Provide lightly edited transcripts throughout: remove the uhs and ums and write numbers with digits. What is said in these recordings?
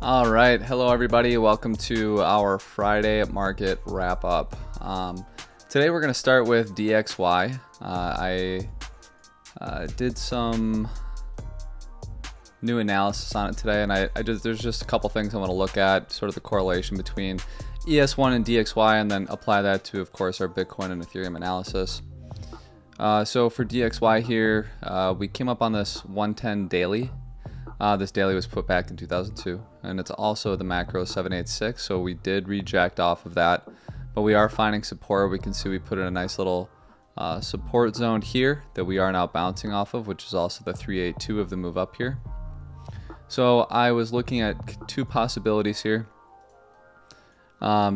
All right, hello everybody. Welcome to our Friday market wrap up. Today we're going to start with DXY. I did some new analysis on it today, and there's just a couple things I want to look at, sort of the correlation between ES1 and DXY, and then apply that to, of course, our Bitcoin and Ethereum analysis. So for DXY here, we came up on this 110 daily. This daily was put back in 2002, and it's also the macro 786, so we did reject off of that, but we are finding support. We can see we put in a nice little support zone here that we are now bouncing off of, which is also the 382 of the move up here. So I was looking at two possibilities here.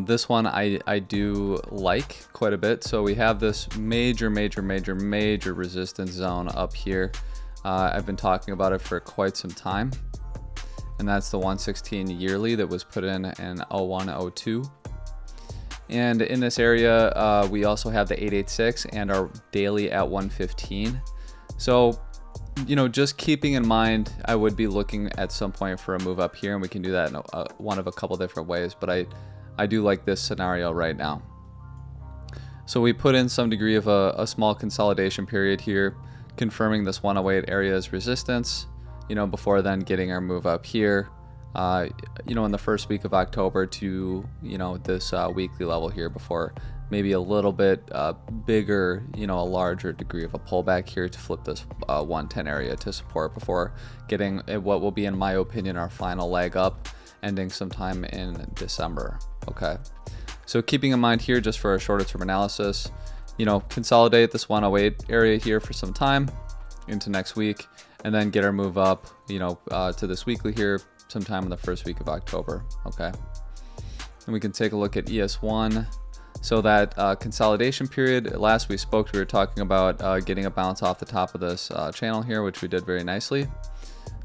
This one I do like quite a bit. So we have this major resistance zone up here. I've been talking about it for quite some time, and that's the 116 yearly that was put in 0102. And in this area, we also have the 886 and our daily at 115. So, just keeping in mind, I would be looking at some point for a move up here, and we can do that in one of a couple different ways, but I do like this scenario right now. So we put in some degree of a small consolidation period here, confirming this 108 area as resistance, before then getting our move up here, in the first week of October to, this weekly level here before maybe a little bit bigger, a larger degree of a pullback here to flip this 110 area to support before getting what will be, in my opinion, our final leg up, ending sometime in December. Okay. So keeping in mind here, just for a shorter term analysis, consolidate this 108 area here for some time into next week, and then get our move up, to this weekly here sometime in the first week of October. Okay. And we can take a look at ES1. So that consolidation period, last we spoke, we were talking about getting a bounce off the top of this channel here, which we did very nicely.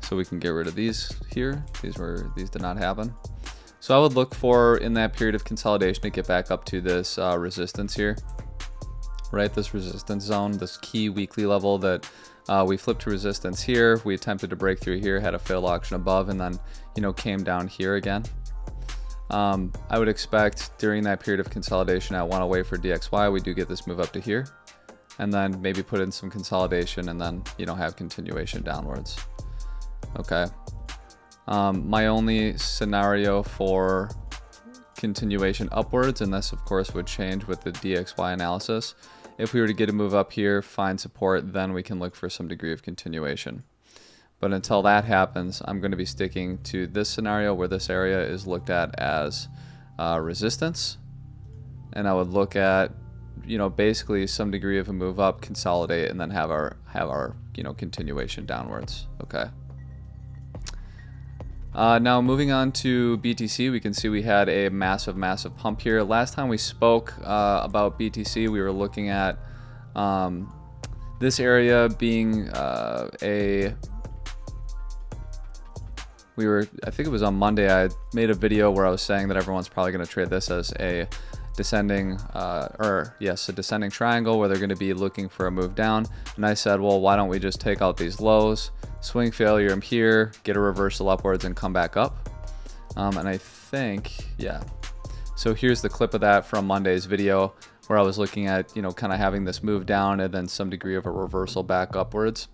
So we can get rid of these here. These did not happen. So I would look for, in that period of consolidation, to get back up to this resistance here. Right, this resistance zone, this key weekly level that we flipped to resistance here. We attempted to break through here, had a failed auction above, and then came down here again. I would expect during that period of consolidation at 108 for DXY, we do get this move up to here, and then maybe put in some consolidation, and then have continuation downwards. Okay. My only scenario for continuation upwards, and this of course would change with the DXY analysis. If we were to get a move up here, find support, then we can look for some degree of continuation. But until that happens, I'm going to be sticking to this scenario where this area is looked at as resistance, and I would look at basically some degree of a move up, consolidate, and then have our continuation downwards. Okay. Now moving on to BTC, we can see we had a massive pump here. Last time we spoke about BTC, we were looking at this area being I think it was on Monday, I made a video where I was saying that everyone's probably going to trade this as a descending triangle where they're going to be looking for a move down. And I said, well, why don't we just take out these lows, swing failure here, get a reversal upwards, and come back up. And I think, yeah. So here's the clip of that from Monday's video where I was looking at, kind of having this move down and then some degree of a reversal back upwards.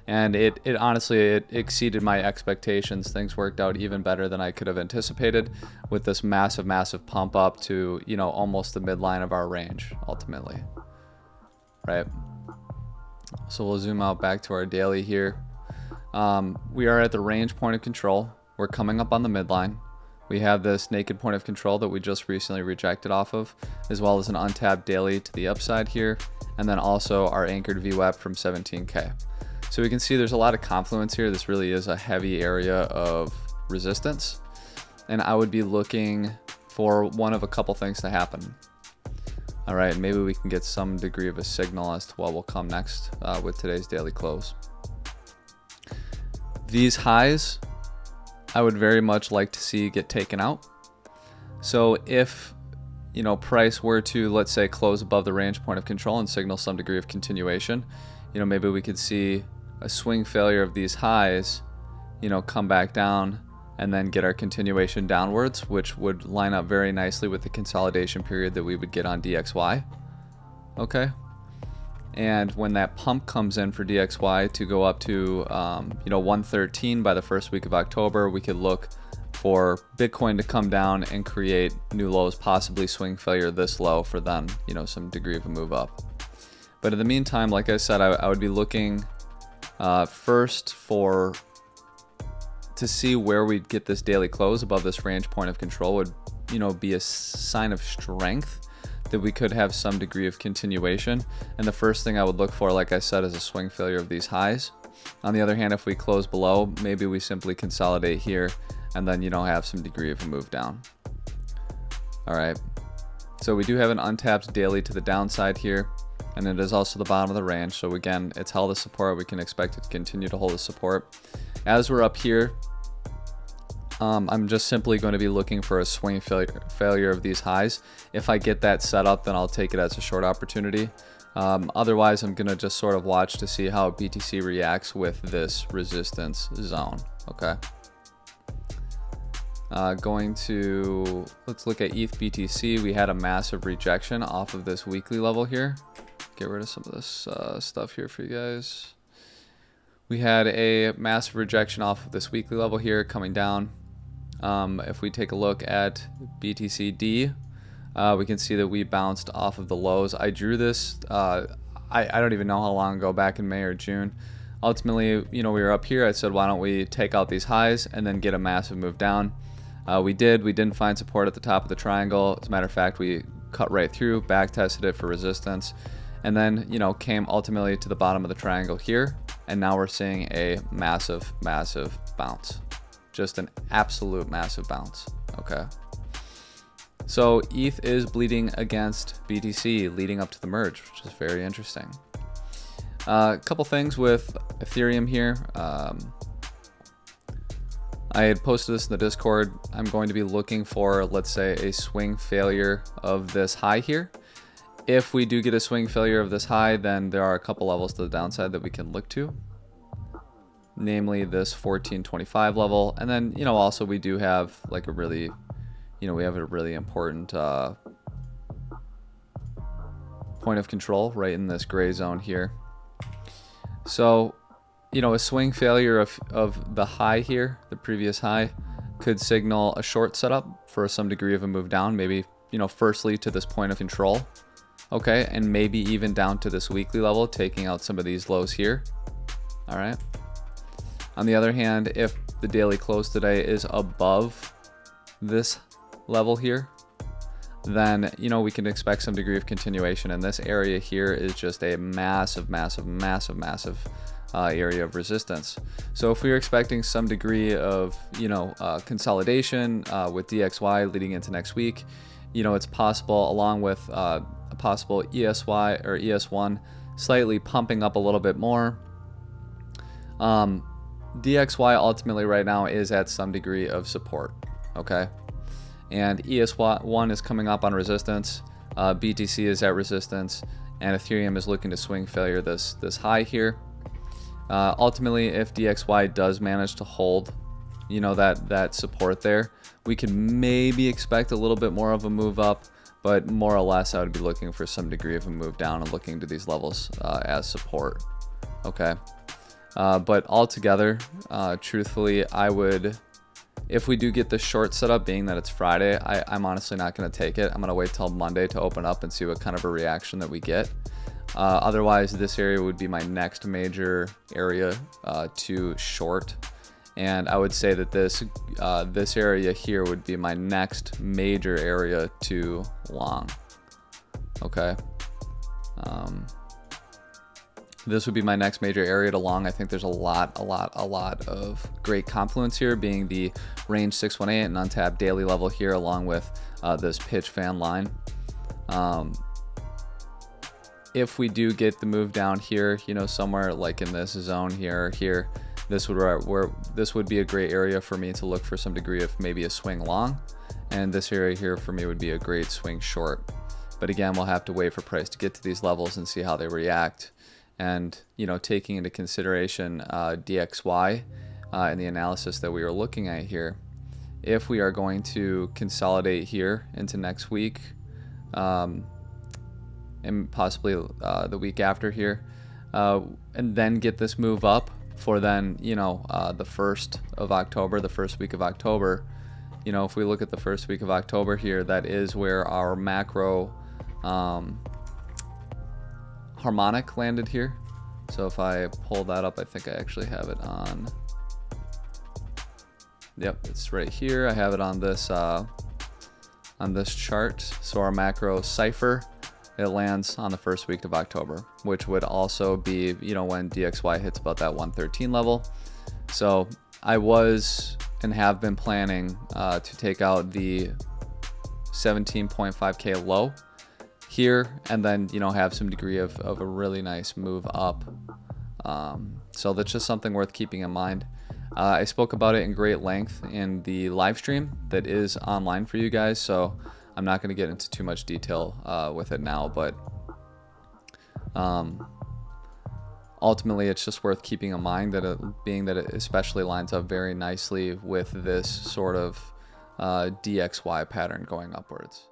And it honestly, it exceeded my expectations. Things worked out even better than I could have anticipated with this massive pump up to, almost the midline of our range ultimately. Right. So we'll zoom out back to our daily here. We are at the range point of control. We're coming up on the midline. We have this naked point of control that we just recently rejected off of, as well as an untapped daily to the upside here, and then also our anchored VWAP from 17K. So we can see there's a lot of confluence here. This really is a heavy area of resistance, and I would be looking for one of a couple things to happen. All right, maybe we can get some degree of a signal as to what will come next with today's daily close. These highs, I would very much like to see get taken out. So if price were to, let's say, close above the range point of control and signal some degree of continuation, maybe we could see a swing failure of these highs, come back down and then get our continuation downwards, which would line up very nicely with the consolidation period that we would get on DXY. Okay. And when that pump comes in for DXY to go up to 113 by the first week of October, we could look for Bitcoin to come down and create new lows, possibly swing failure this low for then some degree of a move up. But in the meantime, like I said, I would be looking first to see where we'd get this daily close above this range point of control would be a sign of strength that we could have some degree of continuation. And the first thing I would look for, like I said, is a swing failure of these highs. On the other hand, if we close below, maybe we simply consolidate here and then have some degree of a move down. All right, so we do have an untapped daily to the downside here, and it is also the bottom of the range. So again, it's held the support. We can expect it to continue to hold the support. As we're up here, I'm just simply going to be looking for a swing failure of these highs. If I get that set up, then I'll take it as a short opportunity. Otherwise, I'm going to just sort of watch to see how BTC reacts with this resistance zone. Okay. Let's look at ETH BTC. We had a massive rejection off of this weekly level here. Get rid of some of this stuff here for you guys. We had a massive rejection off of this weekly level here coming down. If we take a look at BTCD, we can see that we bounced off of the lows. I drew this, I don't even know how long ago, back in May or June. Ultimately, we were up here. I said, why don't we take out these highs and then get a massive move down? We did. We didn't find support at the top of the triangle. As a matter of fact, we cut right through, back tested it for resistance, and then, came ultimately to the bottom of the triangle here. And now we're seeing a massive, massive bounce. Just an absolute massive bounce. Okay. So ETH is bleeding against BTC leading up to the merge, which is very interesting. A couple things with Ethereum here. I had posted this in the Discord. I'm going to be looking for, let's say, a swing failure of this high here. If we do get a swing failure of this high, then there are a couple levels to the downside that we can look to, namely this 1425 level. And then, also we do have like a really, we have a really important point of control right in this gray zone here. So, a swing failure of the high here, the previous high, could signal a short setup for some degree of a move down, maybe, firstly to this point of control. Okay, and maybe even down to this weekly level, taking out some of these lows here. All right. On the other hand, if the daily close today is above this level here, then, we can expect some degree of continuation. And this area here is just a massive, massive, massive, massive area of resistance. So if we are expecting some degree of, consolidation with DXY leading into next week, it's possible, along with a possible ESY or ES1 slightly pumping up a little bit more. DXY ultimately right now is at some degree of support. Okay. And ES1 is coming up on resistance. BTC is at resistance, and Ethereum is looking to swing failure this high here. Ultimately, if DXY does manage to hold, that support there, we could maybe expect a little bit more of a move up, but more or less I would be looking for some degree of a move down and looking to these levels as support. Okay. But altogether, truthfully, I would, if we do get the short setup, being that it's Friday, I'm honestly not going to take it. I'm going to wait till Monday to open up and see what kind of a reaction that we get. Otherwise, this area would be my next major area to short. And I would say that this area here would be my next major area to long. Okay. This would be my next major area to long. I think there's a lot of great confluence here, being the range 618 and untapped daily level here, along with this pitch fan line. If we do get the move down here, somewhere like in this zone here, this would be a great area for me to look for some degree of maybe a swing long, and this area here for me would be a great swing short. But again, we'll have to wait for price to get to these levels and see how they react. And, taking into consideration DXY in the analysis that we were looking at here, if we are going to consolidate here into next week, and possibly the week after here, and then get this move up for then, you know, the 1st of October, the first week of October. You know, if we look at the first week of October here, that is where our macro harmonic landed here. So if I pull that up, I think I actually have it on. Yep, it's right here. I have it on this chart. So our macro cipher, it lands on the first week of October, which would also be, you know, when DXY hits about that 113 level. So I was and have been planning to take out the 17.5K low here, and then, you know, have some degree of a really nice move up. So that's just something worth keeping in mind. I spoke about it in great length in the live stream that is online for you guys, so I'm not going to get into too much detail with it now, but ultimately it's just worth keeping in mind that it especially lines up very nicely with this sort of DXY pattern going upwards.